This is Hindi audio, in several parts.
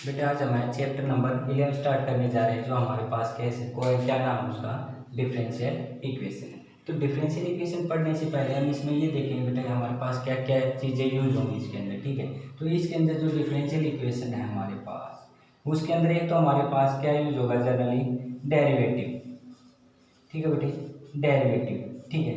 बेटा आज हमारे चैप्टर नंबर 11 स्टार्ट करने जा रहे हैं, जो हमारे पास कैसे कोई क्या नाम है उसका डिफरेंशियल इक्वेशन है। तो डिफरेंशियल इक्वेशन पढ़ने से पहले हम इसमें ये देखेंगे बेटा हमारे पास क्या क्या चीज़ें यूज होंगी इसके अंदर। ठीक है, तो इसके अंदर जो डिफरेंशियल इक्वेशन है हमारे पास, उसके अंदर एक तो हमारे पास क्या यूज होगा जनरली डेरिवेटिव। ठीक है बेटे, डेरिवेटिव। ठीक है,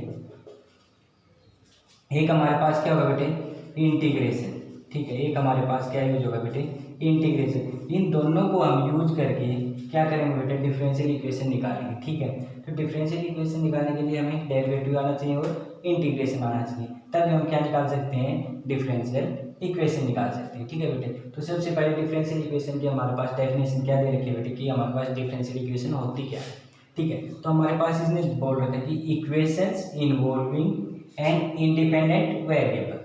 एक हमारे पास क्या होगा बेटे इंटीग्रेशन। ठीक है, एक हमारे पास क्या यूज होगा बेटे इंटीग्रेशन। इन दोनों को हम यूज करके क्या करेंगे बेटे डिफरेंशियल इक्वेशन निकालेंगे। ठीक है, तो डिफरेंशियल इक्वेशन निकालने के लिए हमें डेरिवेटिव आना चाहिए और इंटीग्रेशन आना चाहिए, तभी हम क्या निकाल सकते हैं डिफरेंशियल इक्वेशन निकाल सकते हैं। ठीक है बेटे, तो सबसे पहले डिफरेंशियल इक्वेशन की हमारे पास डेफिनेशन क्या दे रखी है बेटे कि हमारे पास डिफरेंशियल इक्वेशन होती क्या है। ठीक है, तो हमारे पास इसने बोल रखा है कि equations involving n independent variable.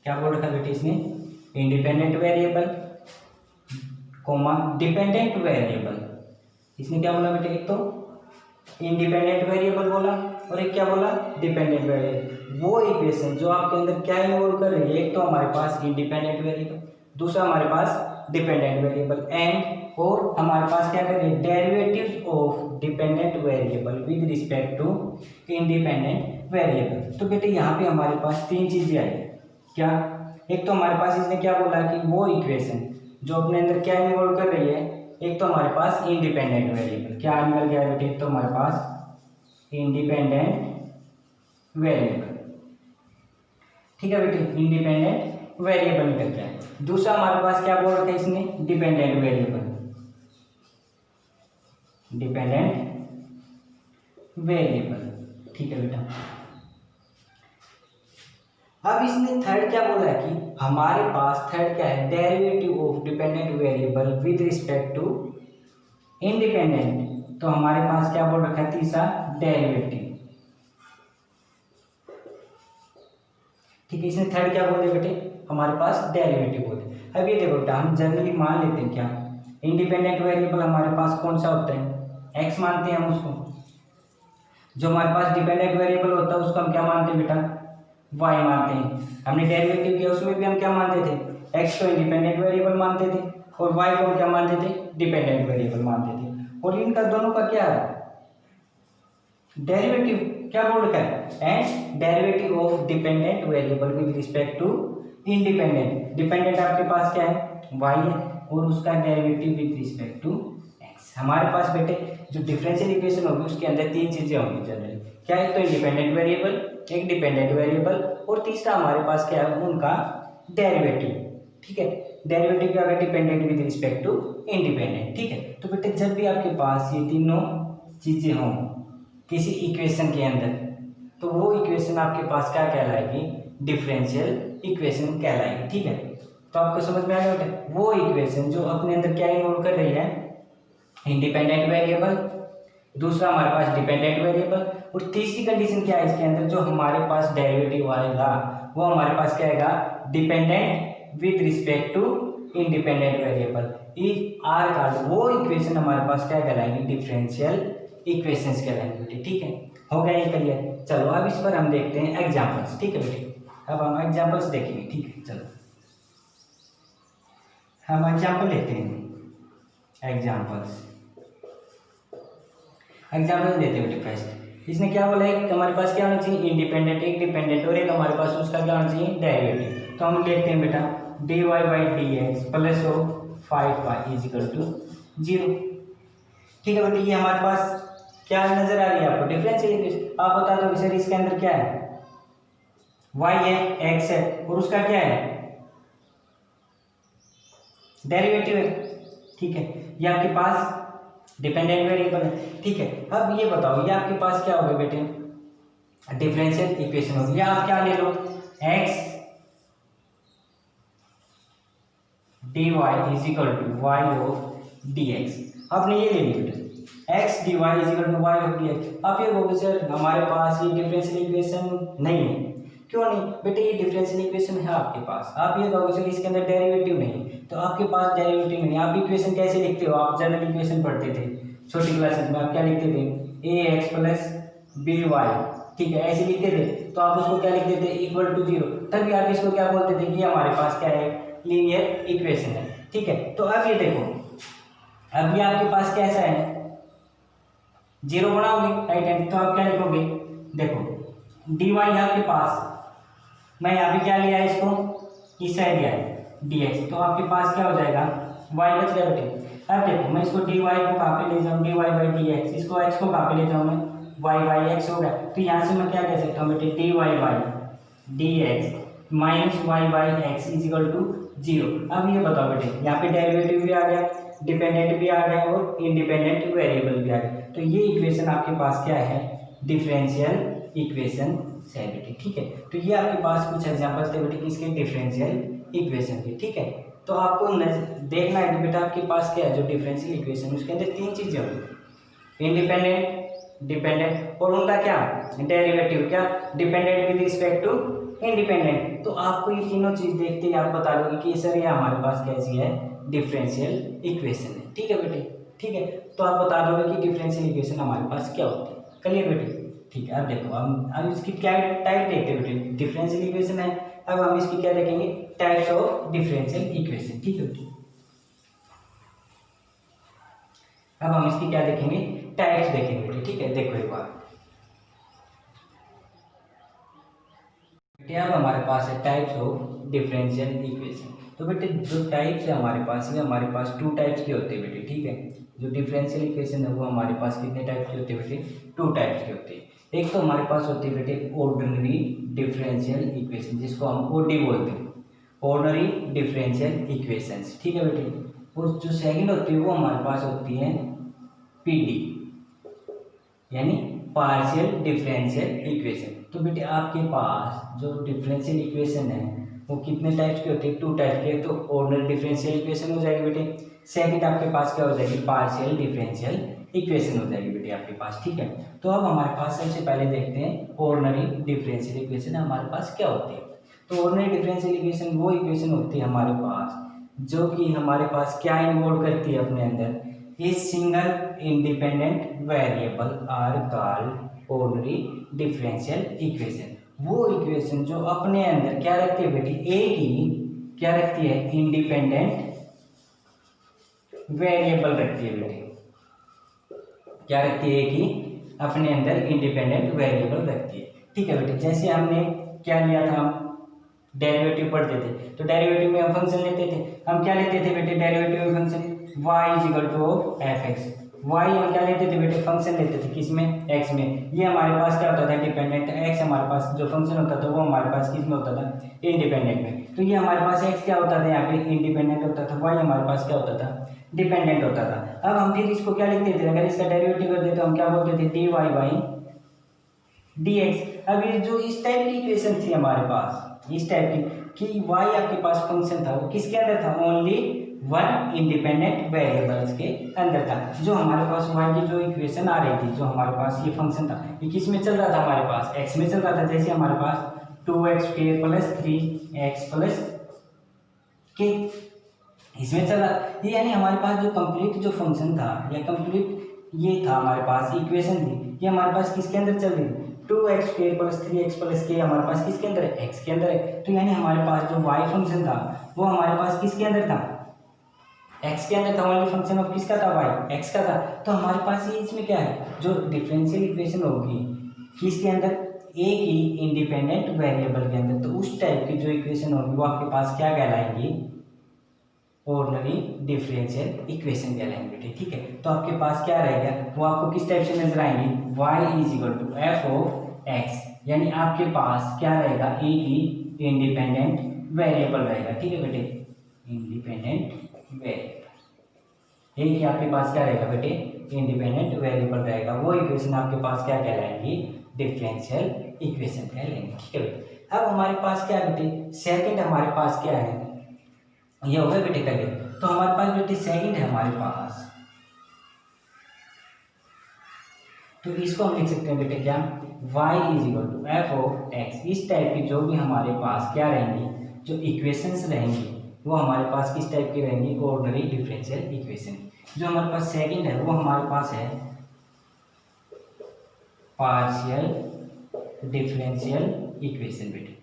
क्या बोल रखा है बेटे इसने, independent variable comma dependent variable. इसने क्या बोला बेटे, एक तो इंडिपेंडेंट वेरिएबल बोला और एक क्या बोला डिपेंडेंट वेरिएबल। वो इक्वेशन जो आपके अंदर क्या इन्वॉल्व कर रही है, एक तो हमारे पास इंडिपेंडेंट वेरिएबल, दूसरा हमारे पास डिपेंडेंट वेरिएबल, एंड और हमारे पास क्या कर रही है derivatives of dependent variable with respect to independent variable. तो बेटे यहाँ पे हमारे पास तीन चीजें आई। क्या, एक तो हमारे पास इसने क्या बोला कि वो इक्वेशन जो अपने अंदर क्या इन्वॉल्व कर रही है, एक तो हमारे पास इंडिपेंडेंट वेरिएबल क्या निकल गया बेटे, एक तो हमारे पास इंडिपेंडेंट वेरिएबल। ठीक है बेटे, इंडिपेंडेंट वेरिएबल निकल गया। दूसरा हमारे पास क्या बोल रखा है इसने डिपेंडेंट वेरिएबल, डिपेंडेंट वेरिएबल। ठीक है बेटा, अब इसने थर्ड क्या बोला है कि हमारे पास थर्ड क्या है derivative of dependent variable with respect to independent. तो हमारे पास क्या बोल रखा है तीसरा डेरिवेटिव। ठीक है, इसने थर्ड क्या बोल दिया बेटे हमारे पास डेरिवेटिव बोले। अब ये देखो बेटा हम जनरली मान लेते हैं क्या इंडिपेंडेंट वेरिएबल हमारे पास कौन सा होता है एक्स मानते हैं हम उसको, जो हमारे पास डिपेंडेंट वेरिएबल होता है उसको हम क्या मानते हैं बेटा वाई मानते हैं। हमने डेरिवेटिव किया उसमें भी हम क्या मानते थे एक्स को इंडिपेंडेंट वेरिएबल मानते थे और वाई को क्या मानते थे डिपेंडेंट वेरिएबल मानते थे। और इनका दोनों का क्या है डेरिवेटिव क्या बोल रखा है nth derivative of dependent variable with respect to independent. Dependent आपके पास क्या है वाई है और उसका derivative with respect to x. हमारे पास बेटे जो डिफरेंशियल इक्वेशन होगी उसके अंदर तीन चीजें होंगी जनरली क्या, एक तो इंडिपेंडेंट वेरिएबल, एक डिपेंडेंट वेरिएबल और तीसरा हमारे पास क्या है उनका डेरिवेटिव। ठीक है, डेरिवेटिव क्या है dependent with respect to independent. ठीक है, तो बेटे जब भी आपके पास ये तीनों चीजें हों किसी इक्वेशन के अंदर, तो वो इक्वेशन आपके पास क्या कहलाएगी डिफरेंशियल इक्वेशन कहलाएगी। ठीक है, तो आपको समझ में आ गया बेटे वो इक्वेशन जो अपने अंदर क्या इन्वॉल्व कर रही है इंडिपेंडेंट वेरिएबल, दूसरा हमारे पास डिपेंडेंट वेरिएबल और तीसरी कंडीशन क्या है इसके अंदर जो हमारे पास डेरिवेटिव आएगा वो हमारे पास क्या आएगा dependent with respect to independent variable. E R का वो इक्वेशन हमारे पास क्या कहलाएंगे डिफरेंशियल इक्वेशंस कहलाएंगे बेटे। ठीक है, हो गया ये क्लियर। चलो अब इस पर हम देखते हैं एग्जांपल्स। ठीक है बेटे, अब हम एग्जांपल्स देखेंगे। ठीक है, चलो हम एग्जांपल लेते हैं। एग्जांपल्स लेते हैं बेटे। फर्स्ट इसने क्या बोला है हमारे पास क्या होना चाहिए इंडिपेंडेंट, एक डिपेंडेंट और एक हमारे पास उसका क्या होना चाहिए डेरिवेटिव। तो हम लेते हैं बेटा dy by D x plus of 5y is equal to 0। ठीक है बेटे, ये हमारे पास क्या नजर आ रही है आपको डिफरेंशियल इक्वेशन। आप बता दो सर इसके अंदर क्या है y है x है और उसका क्या है डेरिवेटिव है। ठीक है, ये आपके पास डिपेंडेंट वेरिएबल है। ठीक है, अब ये बताओ ये आपके पास क्या होगा बेटे डिफरेंशियल इक्वेशन होगी, या आप क्या ले लो x dy is equal to y of d x. आपने ये ले लिया बेटे x dy is equal to y of d x. आप ये बोलोगे सर हमारे पास ये डिफरेंशियल इक्वेशन नहीं है। क्यों नहीं बेटे, ये डिफरेंशियल इक्वेशन है आपके पास। आप ये कहोगे सर इसके अंदर डेरिवेटिव नहीं, तो आपके पास डेरिवेटिव नहीं, आप इक्वेशन कैसे लिखते हो, आप जनरल इक्वेशन पढ़ते थे छोटी क्लासेस में, आप क्या लिखते थे ए एक्स प्लस बी वाई। ठीक है, ऐसे लिखते थे, तो आप उसको क्या लिखते थे इक्वल टू 0। तभी आप इसको क्या बोलते थे कि हमारे पास क्या है लीनियर इक्वेशन है। ठीक है। तो अब ये देखो, अब ये आपके पास कैसा है, 0 बनाओगे राइट हैंड, तो आप क्या लिखोगे, देखो dy आपके पास, मैं यहाँ पे क्या लिया है, इसको इस साइड लिया है dx, तो आपके पास क्या हो जाएगा, y बच गया बेटे। अब देखो मैं इसको dy को कहाँ पे ले जाऊँ, dy बाई dx, इसको x को कहाँ पे ले जाऊँ मैं, y बाई x हो गया। तो यहाँ से मैं क्या कह सकता हूँ बेटे, dy by dx minus y by x is equal to 0। अब ये बताओ बेटे, यहाँ पे डेरिवेटिव भी आ गया, डिपेंडेंट भी आ गया और इंडिपेंडेंट वेरिएबल भी आ गया। तो ये इक्वेशन आपके पास क्या है, डिफरेंशियल इक्वेशन है बेटे, ठीक है। तो ये आपके पास कुछ एग्जांपल्स थे बेटे किसके, डिफरेंशियल इक्वेशन के, ठीक है। तो आपको देखना है कि बेटा आपके पास क्या है जो डिफरेंशियल इक्वेशन, उसके अंदर 3 चीजें होंगी, इंडिपेंडेंट, डिपेंडेंट और उनका क्या, डेरिवेटिव, क्या dependent with respect to independent. तो आपको ये तीनों चीज देखते ही आप बता दोगे कि सर ये हमारे पास कैसी है, डिफरेंशियल इक्वेशन है, ठीक है बेटे, ठीक है। तो आप बता दोगे कि डिफरेंशियल इक्वेशन हमारे पास क्या होती है, क्लियर बेटे, ठीक है। अब देखो हम इसकी क्या टाइप देखते हैं बेटे, डिफरेंशियल इक्वेशन है, अब हम इसकी क्या देखेंगे, टाइप्स ऑफ डिफरेंशियल इक्वेशन, ठीक है बेटे। अब हम इसकी क्या देखेंगे, टाइप्स देखेंगे बेटे, ठीक है। देखो एक बार बेटे, अब हमारे पास है टाइप्स ऑफ डिफरेंशियल इक्वेशन। तो बेटे जो टाइप्स है हमारे पास, ये हमारे पास 2 टाइप्स के होते हैं बेटे, ठीक है। जो डिफरेंशियल इक्वेशन है वो हमारे पास कितने टाइप्स के होते हैं बेटे, 2 टाइप्स के होते हैं। एक तो हमारे पास होती है बेटे ऑर्डिनरी डिफरेंशियल इक्वेशन, जिसको हम ओडी बोलते हैं, ऑर्डिनरी डिफरेंशियल इक्वेशंस, ठीक है बेटे। और जो सेकंड होती है वो हमारे पास होती है पीडी, यानी पार्शियल डिफरेंशियल इक्वेशन। तो बेटे आपके पास जो डिफरेंशियल इक्वेशन है वो कितने टाइप्स के होते हैं, 2 टाइप के। तो ऑर्डिनरी डिफरेंशियल इक्वेशन हो जाएगी बेटे, सेकंड आपके पास क्या हो जाएगी, पार्शियल डिफरेंशियल इक्वेशन हो जाएगी बेटे आपके पास, ठीक है। तो अब हमारे पास सबसे पहले देखते हैं ऑर्डिनरी डिफरेंशियल इक्वेशन हमारे पास क्या होती है। तो ऑर्डिनरी डिफरेंशियल इक्वेशन वो इक्वेशन होती है हमारे पास जो कि हमारे पास क्या इन्वॉल्व करती है अपने अंदर, A single independent variable are called ordinary differential equation। वो इक्वेशन जो अपने अंदर क्या रखती है बेटी, एक ही क्या रखती है, इंडिपेंडेंट वेरिएबल रखती है बेटी, क्या रखती है, एक ही अपने अंदर इंडिपेंडेंट वेरिएबल रखती है, ठीक है बेटे। जैसे हमने क्या लिया था, हम डेरिवेटिव पढ़ते थे, तो डेरिवेटिव में हम फंक्शन लेते थे, हम क्या लेते थे बेटे, डेरिवेटिव में function y is equal to f x, y हम क्या लेते थे बेटे, फंक्शन लेते थे किसमें, x में। ये हमारे पास क्या होता था, डिपेंडेंट, x हमारे पास जो फंक्शन होता था वो हमारे पास किस में होता था, इंडिपेंडेंट में। तो ये हमारे पास x क्या होता था, यहाँ पे इंडिपेंडेंट होता था, y हमारे पास क्या होता था, डिपेंडेंट होता था। अब हम फिर इसको क्या लिखते थे, अगर इसका डेरिवेटिव करते तो हम क्या बोलते थे, dy बाई dx। अब ये जो इस टाइप की इक्वेशन थी हमारे पास, इस टाइप की कि y आपके पास फंक्शन था वो किसके अंदर था, ओनली वन इंडिपेंडेंट वेरिएबल्स के अंदर था। जो हमारे पास y की जो इक्वेशन आ रही थी, जो हमारे पास ये फंक्शन था, ये किस में चल रहा था, हमारे पास x में चल रहा था। जैसे हमारे पास 2x² प्लस 3x प्लस के इसमें चल रहा, ये यानी हमारे पास जो कंप्लीट जो फंक्शन था या कंप्लीट ये था हमारे पास इक्वेशन थी, ये हमारे पास किसके अंदर चल रही थी, 2x² प्लस 3x प्लस के हमारे पास किसके अंदर है, x के अंदर है। तो यानी हमारे पास जो y फंक्शन था वो हमारे पास किसके अंदर था, x के अंदर था, ओनली फंक्शन ऑफ किसका था, y, x का था। तो हमारे पास ये इसमें क्या है, जो डिफरेंशियल इक्वेशन होगी किसके अंदर, एक ही इंडिपेंडेंट वेरिएबल के अंदर। तो उस टाइप की जो इक्वेशन होगी वो आपके पास क्या कहलाएंगी, ऑर्डिनरी डिफरेंशियल इक्वेशन कहलाएंगे, ठीक है। तो आपके पास क्या रहेगा, वो आपको किस टाइप से नजर आएंगी, y is equal to f of x, यानी आपके पास क्या रहेगा, एक ही इंडिपेंडेंट वेरिएबल रहेगा, ठीक है बेटे, इंडिपेंडेंट वेरिएबल, एक ही आपके पास क्या रहेगा बेटे, इंडिपेंडेंट वेरिएबल रहेगा। वो इक्वेशन आपके पास क्या कहलाएंगी, डिफरेंशियल इक्वेशन कहलाएंगे, ठीक है बेटे। अब हमारे पास क्या है बेटे, सेकंड हमारे पास क्या है, ये हो गया बेटे करिए। तो हमारे पास बेटे सेकंड है हमारे पास, तो इसको हम लिख सकते हैं बेटे क्या, y is equal to f of x. इस टाइप की जो भी हमारे पास क्या रहेंगी, जो इक्वेशंस रहेंगी वो हमारे पास किस टाइप की रहेंगी, ऑर्डिनरी डिफरेंशियल इक्वेशन। जो हमारे पास सेकंड है वो हमारे पास है पार्शियल डिफरेंशियल इक्वेशन बेटे,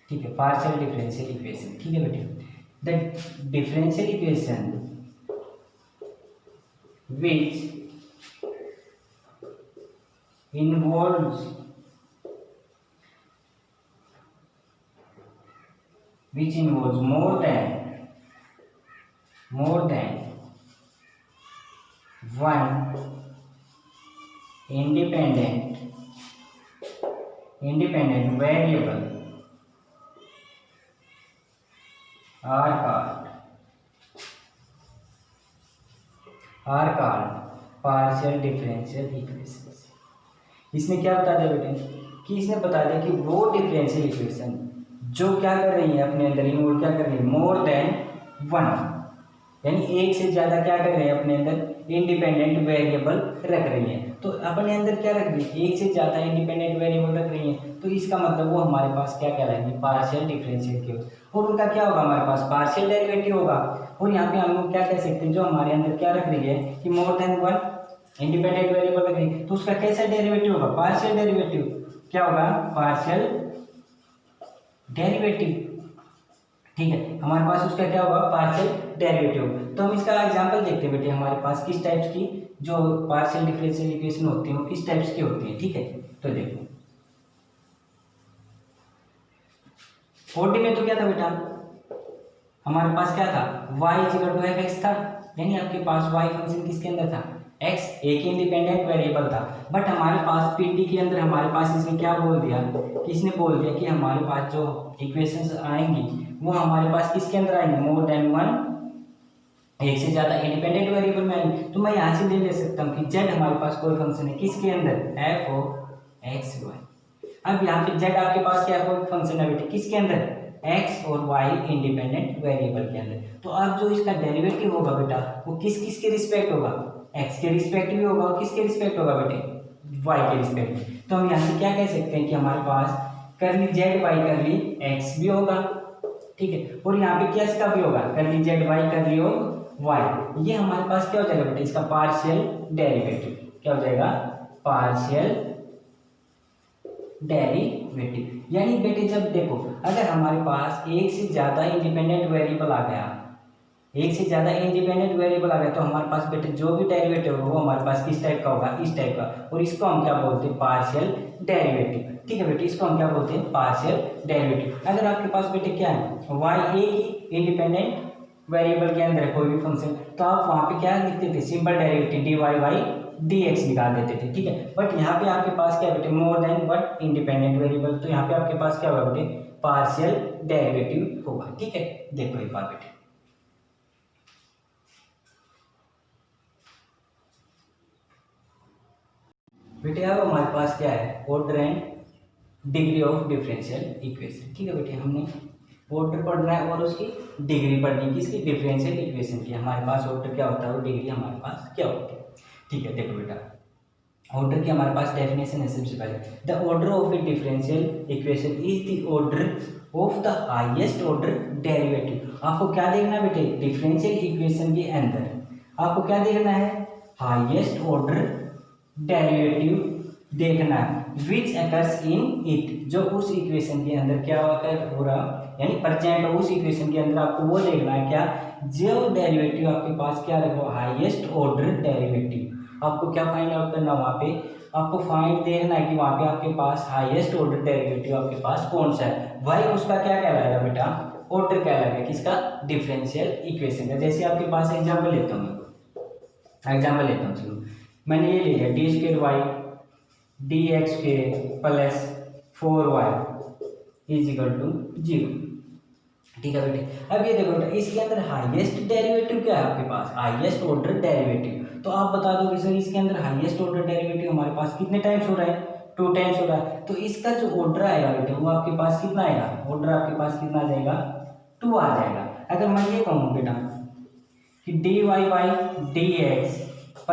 ठीक है, पार्शियल डिफरेंशियल इक्वेशन, ठीक है बेटे। The differential equation which involves more than one independent variable are called partial differential equations। इसने क्या बता दिया बेटे कि इसने बता दिया कि वो डिफरेंशियल इक्वेशन जो क्या कर रही है अपने अंदर इन्वॉल्व क्या कर रही है मोर देन वन, यानी एक से ज्यादा क्या कर रहे हैं अपने अंदर इंडिपेंडेंट वेरिएबल रख रही है। तो अपने अंदर क्या रख रही है एक से ज्यादा इंडिपेंडेंट वेरिएबल रख रही है, तो इसका मतलब वो हमारे पास क्या कहलाएंगे पार्शियल डिफरेंशियल इक्वेशन। और उनका क्या होगा हमारे पास पार्शियल डेरिवेटिव होगा। और यहाँ पे हम लोग क्या कह सकते हैं जो हमारे अंदर क्या रख रही है कि more than one independent variable रख रही है, तो उसका कैसा डेरिवेटिव होगा पार्शियल डेरिवेटिव। क्या होगा पार्शियल डेरिवेटिव, ठीक है हमारे पास उसका क्या होगा पार्शियल डेरिवेटिव। तो हम इसका एग्जांपल देखते हैं बेटे हमारे पास किस टाइप्स की जो पार्शियल डिफरेंशियल इक्वेशन होती है वो किस टाइप्स की होती है। ठीक है तो देखो फोर्टी में तो क्या था बेटा हमारे पास क्या था y = f(x) था, यानी आपके पास y फंक्शन किसके अंदर था x, एक इंडिपेंडेंट वेरिएबल था। बट हमारे पास पीटी के अंदर हमारे पास इसने क्या बोल दिया कि इसने बोल दिया कि हमारे पास जो इक्वेशंस आएंगी वो हमारे पास किसके अंदर आएंगे मोर देन वन, एक से ज्यादा इंडिपेंडेंट वेरिएबल में आएंगे। तो मैं यहाँ से ले सकता हूँ कि z हमारे पास कोई फंक्शन है किसके अंदर f(x, y)। अब यहाँ पे z आपके पास क्या कोई फंक्शन है बेटे किसके अंदर x और y इंडिपेंडेंट वेरिएबल के अंदर। तो अब जो इसका डेरिवेटिव होगा बेटा वो किस किस के रिस्पेक्ट होगा x के रिस्पेक्ट भी होगा और किसके रिस्पेक्ट होगा बेटे y के रिस्पेक्ट। तो हम यहाँ से क्या कह सकते हैं कि हमारे पास करली z y करली x भी होगा, ठीक है, और यहाँ पे क्या इसका भी होगा करली z y करली और y। ये हमारे पास क्या हो जाएगा बेटा इसका पार्शियल डेरिवेटिव। क्या हो जाएगा पार्शियल डेरिवेटिव। यानी बेटे जब देखो अगर हमारे पास एक से ज्यादा इंडिपेंडेंट वेरिएबल आ गया तो हमारे पास बेटे जो भी डेरिवेटिव होगा वो हमारे पास किस टाइप का होगा इस टाइप का, और इसको हम क्या बोलते हैं पार्शियल डेरिवेटिव। ठीक है बेटे इसको हम क्या बोलते हैं पार्शियल डेरिवेटिव। अगर आपके पास बेटे क्या है y एक ही इंडिपेंडेंट वेरिएबल के अंदर है कोई भी फंक्शन, तो आप वहां पे क्या लिखते थे simple derivative dy y dx निकाल देते थे, ठीक है। बट यहाँ पे आपके पास क्या बेटे more than one independent variable, तो यहाँ पे आपके पास क्या होगा बेटे पार्शियल डेरिवेटिव होगा। ठीक है देखो एक बार बेटे अब हमारे पास क्या है order and degree of differential equation. ठीक है बेटे हमने ऑर्डर पढ़ना है और उसकी डिग्री पढ़नी है किसकी डिफरेंशियल इक्वेशन की। हमारे पास ऑर्डर क्या होता है और डिग्री हमारे पास क्या होती है। ठीक है देखो बेटा ऑर्डर की हमारे पास डेफिनेशन है सबसे पहले the order of A differential equation is the order of the highest order derivative. आपको क्या देखना है बेटे डिफरेंशियल इक्वेशन के अंदर आपको क्या देखना है हाईएस्ट ऑर्डर डेरिवेटिव देखना है विच अकर्स इन इट, जो उस इक्वेशन के अंदर क्या हो रहा यानी प्रेजेंट उस इक्वेशन के अंदर आपको वो देखना है क्या जो डेरिवेटिव आपके पास क्या रखो हाईएस्ट ऑर्डर डेरिवेटिव। आपको क्या फाइंड आउट करना वहाँ पे आपको फाइंड देखना है कि वहाँ पे आपके पास हाईएस्ट ऑर्डर डेरिवेटिव आपके पास कौन सा है, वही उसका क्या कहलाएगा बेटा ऑर्डर कहलाएगा किसका डिफरेंशियल इक्वेशन का। जैसे आपके पास एग्जाम्पल लेता हूँ चलो मैंने ये ले लिया d² y dx² + 4y = 0। ठीक है बेटे अब ये देखो बेटा इसके अंदर हाईएस्ट डेरिवेटिव क्या है आपके पास हाईएस्ट ऑर्डर डेरिवेटिव। तो आप बता दो कि सर इसके अंदर हाईएस्ट ऑर्डर डेरिवेटिव हमारे पास कितने टाइम्स हो रहा है 2 टाइम्स हो रहा है। तो इसका जो ऑर्डर आएगा बेटे वो आपके पास कितना आएगा ऑर्डर आपके पास कितना आ जाएगा 2 आ जाएगा। अगर मैं ये कहूँ बेटा कि dy y dx +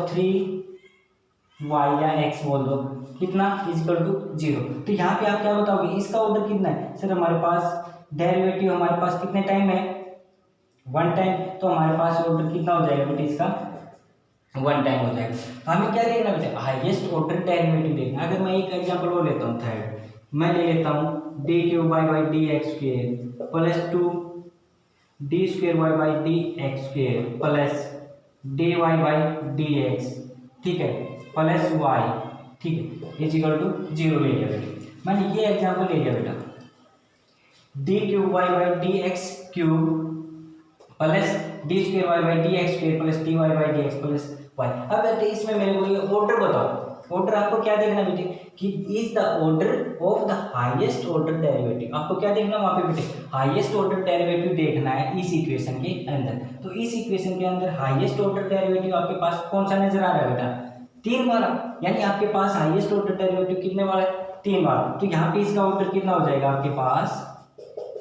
3y या x बोल दो कितना = 0। तो यहाँ पे आप क्या बताओगे इसका ऑर्डर कितना है सर हमारे पास डेरिवेटिव हमारे पास कितने टाइम है 1 टाइम, तो हमारे पास ऑर्डर कितना हो जाएगा बेटे इसका 1 टाइम हो जाएगा। तो हमें क्या देखना बेटे हाईएस्ट ऑर्डर डेरिवेटिव देखना। अगर मैं एक एग्जांपल वो लेता हूँ थर्ड मैं ले लेता हूँ d³ y dx² + 2 d square Y by D x square plus d Y by D x, ठीक है, प्लस वाई, ठीक है, इज इक्वल टू 0 ले लिया बेटा। मैंने ये एग्जाम्पल ले लिया बेटा, d cube y by D x cube plus d square Y by D x square plus d Y by D x plus y. अब बेटे इसमें मेरे को ये ऑर्डर बताओ, ऑर्डर आपको क्या देखना बेटे कि is the order of the highest order derivative. आपको क्या देखना वहां पे बेटे, हाईएस्ट ऑर्डर डेरिवेटिव देखना है इस इक्वेशन के अंदर। तो इस इक्वेशन के अंदर हाईएस्ट ऑर्डर डेरिवेटिव आपके पास कौन सा नजर आ रहा है बेटा, 3 वाला, यानी आपके पास हाईएस्ट ऑर्डर डेरिवेटिव कितने वाला है, 3 वाला। तो यहाँ पे इसका ऑर्डर कितना हो जाएगा आपके पास,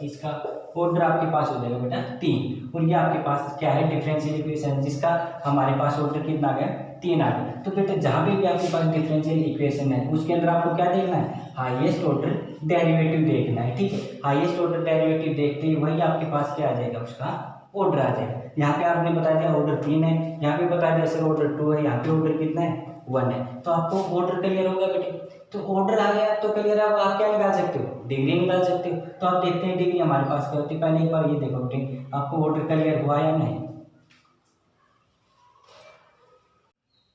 इसका ऑर्डर आपके पास हो जाएगा बेटा 3। और ये आपके पास क्या है, डिफरेंशियल इक्वेशन, जिसका हमारे पास ऑर्डर कितना आ गया, 3 आ गया। तो बेटा जहाँ पे भी आपके पास डिफरेंशियल इक्वेशन है उसके अंदर आपको क्या देखना है, हाईएस्ट ऑर्डर डेरिवेटिव देखना है, ठीक है। हाईएस्ट ऑर्डर डेरिवेटिव देखते ही वही आपके पास क्या आ जाएगा, उसका ऑर्डर आ जाएगा। यहाँ पे आपने बता दिया ऑर्डर 3 है, यहाँ पे बता दिया सर ऑर्डर 2 है, यहाँ पे ऑर्डर कितना है, 1 है। तो आपको ऑर्डर क्लियर होगा बेटे। तो ऑर्डर आ गया तो क्लियर है, आप क्या निकाल सकते हो, डिग्री निकाल सकते हो। तो आप देखते हैं डिग्री हमारे पास क्या होती है, पहले एक बार ये देखो बेटे आपको ऑर्डर क्लियर हुआ या नहीं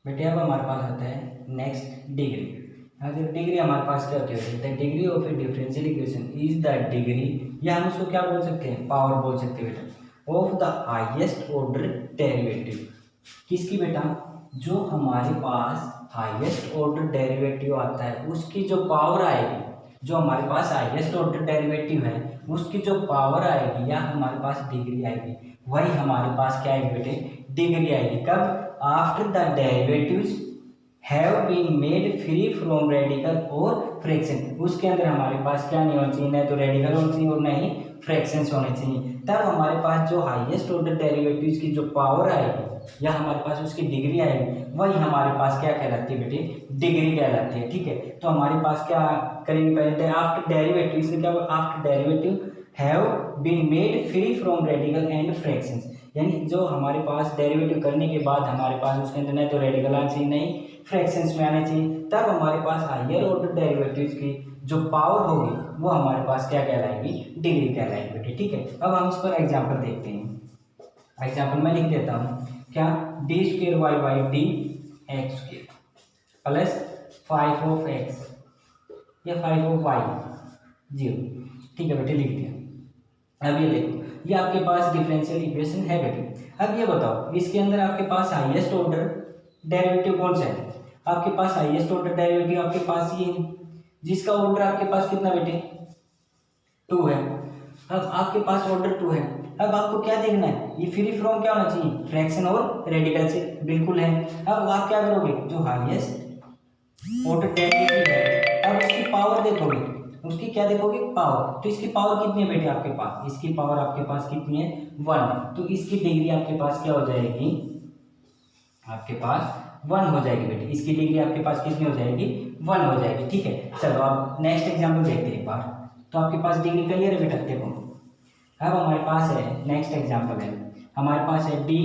बेटे। अब हमारे पास आता है नेक्स्ट डिग्री। अगर डिग्री हमारे पास क्या होती है, the degree of A differential equation is the degree, या हम उसको क्या बोल सकते हैं, पावर बोल सकते हैं बेटा, of the highest order derivative. किसकी बेटा, जो हमारे पास हाईएस्ट ऑर्डर डेरिवेटिव आता है उसकी जो पावर आएगी, जो हमारे पास हाईएस्ट ऑर्डर डेरिवेटिव है उसकी जो पावर आएगी या हमारे पास डिग्री आएगी, वही हमारे पास क्या आएगी बेटे, डिग्री आएगी। कब, after the derivatives have been made free from radical और फ्रैक्शन। उसके अंदर हमारे पास क्या नहीं होना चाहिए, न तो रेडिकल होना चाहिए और न ही फ्रैक्शंस होने चाहिए। तब हमारे पास जो हाईएस्ट ऑर्डर डेरिवेटिव्स की जो पावर आएगी या हमारे पास उसकी डिग्री आएगी, वही हमारे पास क्या कहलाती है बेटे, डिग्री कहलाती है, ठीक है। तो हमारे पास क्या करेंगे, पहले आफ्टर डेरिवेटिव, इसमें क्या होगा, after derivative have been made free from radical and fractions, यानी जो हमारे पास डेरिवेटिव करने के बाद हमारे पास उसके अंदर नहीं तो रेडिकल आना चाहिए, नहीं फ्रैक्शंस में आने चाहिए। तब हमारे पास हायर ऑर्डर डेरिवेटिव्स की जो पावर होगी वो हमारे पास क्या कहलाएगी, डिग्री कहलाएगी बेटे, ठीक है। अब हम इस पर एग्जाम्पल देखते हैं। एग्जाम्पल मैं लिख देता हूँ, क्या, d square Y by D x square plus 5 of x या 5 ऑफ वाई 0, ठीक है बेटे, लिख दिया। अब ये देखो, ये आपके पास डिफरेंशियल इक्वेशन है बेटे। अब ये बताओ इसके अंदर आपके पास हाईएस्ट ऑर्डर डेरिवेटिव कौन सा है, आपके पास हाईएस्ट ऑर्डर डेरिवेटिव आपके पास ये है, जिसका ऑर्डर आपके पास कितना बेटे, 2 है। अब आपके पास ऑर्डर 2 है, अब आपको क्या देखना है, ये फ्री फ्रॉम क्या होना चाहिए, फ्रैक्शन और रेडिकल से, बिल्कुल है। अब आप क्या करोगे, जो हाईएस्ट ऑर्डर डेरिवेटिव है अब उसकी पावर देखोगे, उसकी क्या देखोगे, पावर। तो इसकी पावर कितनी है बेटे आपके पास, इसकी पावर आपके पास कितनी है, 1। तो इसकी डिग्री आपके पास क्या हो जाएगी, आपके पास 1 हो जाएगी बेटे। इसकी डिग्री आपके पास कितनी हो जाएगी, 1 हो जाएगी, ठीक है। चलो अब नेक्स्ट एग्जाम्पल देखते हैं एक बार। तो आपके पास डिग्री क्लियर है बेटा, देखो अब हमारे पास है नेक्स्ट एग्जाम्पल है, हमारे पास है d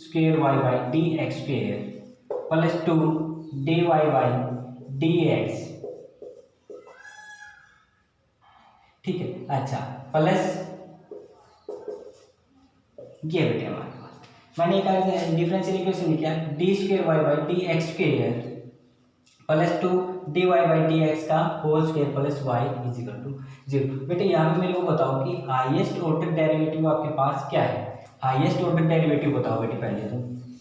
square Y by D x square plus 2 D Y by D x, ठीक है। अच्छा, प्लस ये बेटे हमारे पास मैंने एक डिफरेंशियल इक्वेशन लिखा, D square Y by D x square plus 2 D Y by D X का whole square plus Y is equal to 0। बेटे यहाँ पे मेरे को बताओ कि हाईएस्ट ऑर्डर डेरिवेटिव आपके पास क्या है, हाईएस्ट ऑर्डर डेरिवेटिव बताओ बेटे पहले तो,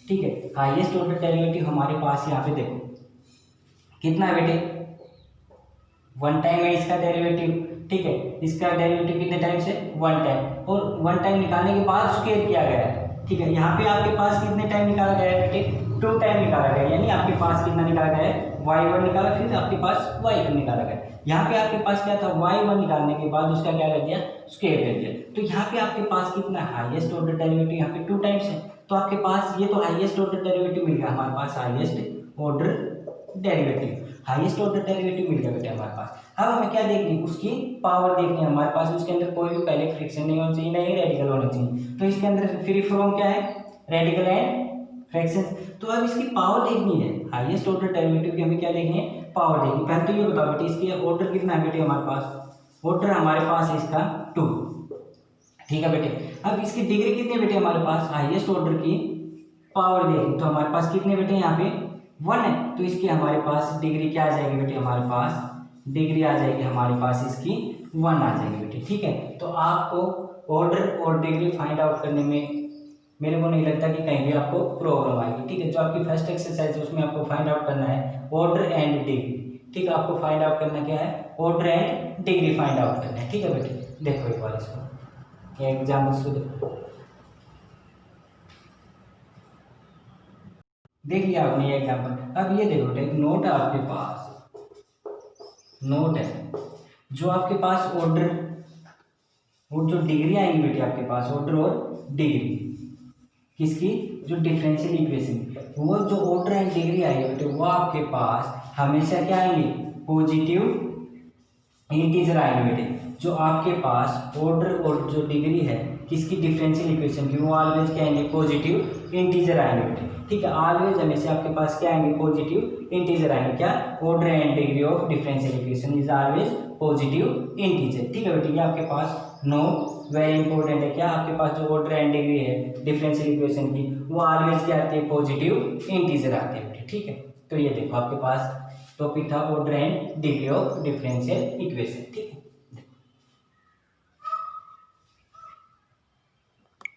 ठीक है। हाईएस्ट ऑर्डर डेरिवेटिव हमारे पास यहाँ पे देखो कितना है बेटे, 1 टाइम है इसका डेरिवेटिव, ठीक है। इसका डेरिवेटिव कितने टाइम से, 1 टाइम, और 1 टाइम निकालने के बाद स्क्वायर किया गया है, ठीक है। यहाँ पे आपके पास कितने टाइम निकाला गया है बेटे, 2 टाइम निकाला गया, यानी आपके पास कितना निकाला गया है, y1 निकाला, फिर आपके पास y2 निकाला गया। यहाँ पे आपके पास क्या था, y1 निकालने के बाद उसका क्या कर दिया, स्क्वायर कर दिया। तो यहाँ पे आपके पास कितना हाईएस्ट ऑर्डर डेरिवेटिव, यहाँ पे 2 टाइम्स है, तो आपके पास ये तो हाईएस्ट ऑर्डर डेरिवेटिव मिल गया हमारे पास, highest order derivative, highest order derivative मिल गया बेटे हमारे पास। अब हमें क्या देखनी है, उसकी पावर देखनी है हमारे पास। उसके अंदर कोई भी पहले फ्रिक्शन नहीं होना चाहिए, नहीं रेडिकल होना चाहिए। तो इसके अंदर फ्री फ्रॉम क्या है, रेडिकल एंड फ्रैक्शन। तो अब इसकी पावर देखनी है, हाईएस्ट ऑर्डर डेरिवेटिव की हमें क्या देखनी है, पावर देखनी। पहले तो ये बताओ बेटे इसकी ऑर्डर कितना है बेटे हमारे पास, ऑर्डर हमारे पास है इसका 2, ठीक है बेटे। अब इसकी डिग्री कितनी बेटे हमारे पास, हाईएस्ट ऑर्डर की पावर देगी तो हमारे पास कितने बेटे यहाँ पे 1 है, तो इसकी हमारे पास डिग्री क्या आ जाएगी बेटे, हमारे पास डिग्री आ जाएगी हमारे पास इसकी 1 आ जाएगी बेटे। ठीक है, तो आपको ऑर्डर और डिग्री फाइंड आउट करने में मेरे को नहीं लगता कि कहीं भी आपको प्रॉब्लम आएगी। ठीक है, जो आपकी फर्स्ट एक्सरसाइज है उसमें आपको फाइंड आउट करना है ऑर्डर एंड डिग्री। ठीक है, आपको फाइंड आउट करना क्या है, order and degree find out करना है। ठीक है बेटे, देखो एक बार इसको एग्जाम्पल्स को देख लिया आपने ये एग्जाम्पल। अब ये देखो बेटे, एक नोट है आपके पास, नोट है जो आपके पास ऑर्डर और जो डिग्री आएंगी बेटे आपके पास, ऑर्डर और डिग्री किसकी, जो डिफरेंशियल इक्वेशन, वो जो ऑर्डर एंड डिग्री आएगी बेटे वो आपके पास हमेशा क्या आएंगे, पॉजिटिव इंटीजर आएंगे बेटे। जो आपके पास ऑर्डर और जो डिग्री है किसकी, डिफरेंशियल इक्वेशन की, वो ऑलवेज क्या आएंगे, पॉजिटिव इंटीजर आएंगे बेटे। ठीक है, ऑलवेज हमेशा आपके पास क्या आएंगे, पॉजिटिव इंटीजर आएंगे। क्या, order and degree of differential equation is always positive integer. ठीक है बेटे, ये आपके पास नो वेरी इंपॉर्टेंट है। क्या, आपके पास जो ऑर्डर एंड डिग्री है डिफरेंशियल इक्वेशन की वो ऑलवेज क्या आती है, पॉजिटिव इंटीजर आती है बेटे। ठीक है, तो ये देखो आपके पास टॉपिक था order and degree of differential equation. ठीक है,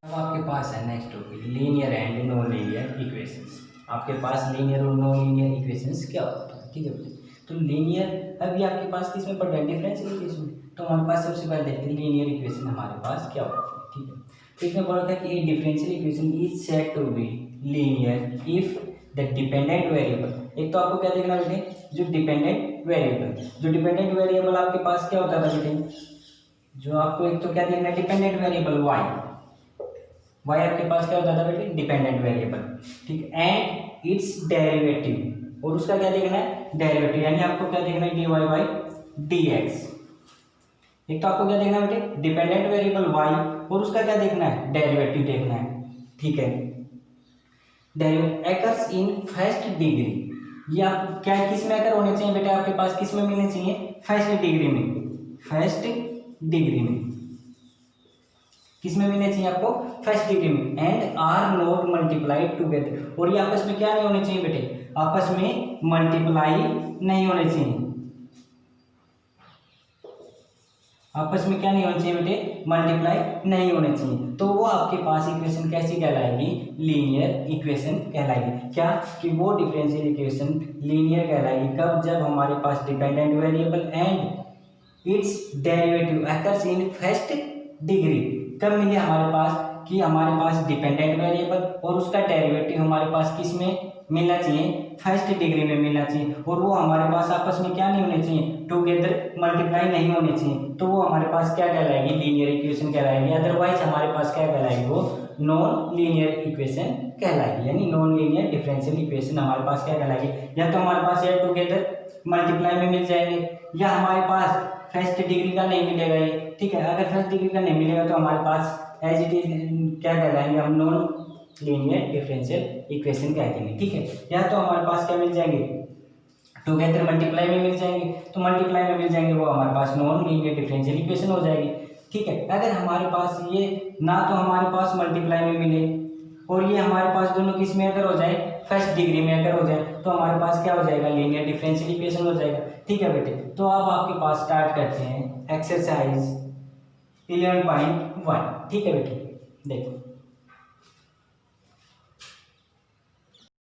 अब आपके पास है next topic linear and non linear equations. आपके पास लीनियर और नॉन लीनियर इक्वेशंस क्या होता है। ठीक है बेटे, तो लीनियर अभी आपके पास किसमें पढ़ रहे हैं, डिफरेंशियल इक्वेशन। तो हमारे पास सबसे पहले देखते हैं लीनियर इक्वेशन हमारे पास क्या होती है। ठीक है, तो इसमें बोला था कि differential equation is said to be linear if the dependent variable. एक तो आपको क्या देखना बेटे, जो डिपेंडेंट वेरिएबल, जो डिपेंडेंट वेरिएबल आपके पास क्या होता था बेटे, जो आपको एक तो क्या देखना है, डिपेंडेंट वेरिएबल वाई आपके पास क्या होता था बेटे, डिपेंडेंट वेरिएबल। ठीक है, एंड इट्स डेरिवेटिव, और उसका क्या देखना है, डेरिवेटिव, यानी आपको क्या देखना है, d Y by D x. एक तो आपको क्या देखना है बेटे, डिपेंडेंट वेरिएबल वाई और उसका क्या देखना है, डेरिवेटिव देखना है। ठीक है, डेरिवेटिव एकर्स इन फर्स्ट डिग्री, ये आप क्या किस में अगर होने चाहिए बेटे, आपके पास किस में मिलने चाहिए, फर्स्ट डिग्री में, फर्स्ट डिग्री में किस में मिलने चाहिए आपको, फर्स्ट डिग्री में। And are not multiplied together, और ये आपस में क्या नहीं होने चाहिए बेटे, आपस में मल्टीप्लाई नहीं होने चाहिए, आपस में क्या नहीं होना चाहिए बेटे, मल्टीप्लाई नहीं होने चाहिए। तो वो आपके पास इक्वेशन कैसी कहलाएगी, लीनियर इक्वेशन कहलाएगी। क्या, कि वो डिफरेंशियल इक्वेशन लीनियर कहलाएगी कब, जब हमारे पास dependent variable and its derivative occurs in first degree. कब मिले हमारे पास, कि हमारे पास डिपेंडेंट वेरिएबल और उसका डेरिवेटिव हमारे पास किस में मिलना चाहिए, फर्स्ट डिग्री में मिलना चाहिए, और वो हमारे पास आपस में क्या नहीं होने चाहिए, टुगेदर मल्टीप्लाई नहीं होने चाहिए। तो वो हमारे पास क्या कहलाएगी, लीनियर इक्वेशन कहलाएगी। अदरवाइज हमारे पास क्या कहलाएगी, वो नॉन लीनियर इक्वेशन कहलाएगी, यानी नॉन लीनियर डिफरेंशियल इक्वेशन हमारे पास क्या कहलाएगी, या तो हमारे पास ये टुगेदर मल्टीप्लाई में मिल जाएंगे, या हमारे पास फर्स्ट डिग्री का नहीं मिलेगा ये। ठीक है, अगर फर्स्ट डिग्री का नहीं मिलेगा तो हमारे पास एज इट इज क्या कहलाएंगे, हम नॉन लीनियर डिफरेंशियल इक्वेशन कह देंगे। ठीक है, या तो हमारे पास क्या मिल जाएंगे, टुगेदर मल्टीप्लाई में मिल जाएंगे, तो मल्टीप्लाई में मिल जाएंगे वो हमारे पास नॉन लीनियर डिफरेंशियल इक्वेशन हो जाएगी। ठीक है, अगर हमारे पास ये ना तो हमारे पास मल्टीप्लाई में मिले और ये हमारे पास दोनों किस में अगर हो जाए, फर्स्ट डिग्री में अगर हो जाए, तो हमारे पास क्या हो जाएगा, लीनियर डिफरेंशियल इक्वेशन हो जाएगा। ठीक है बेटे, तो अब आपके पास स्टार्ट करते हैं एक्सरसाइज 11.1। ठीक है बेटे, देखो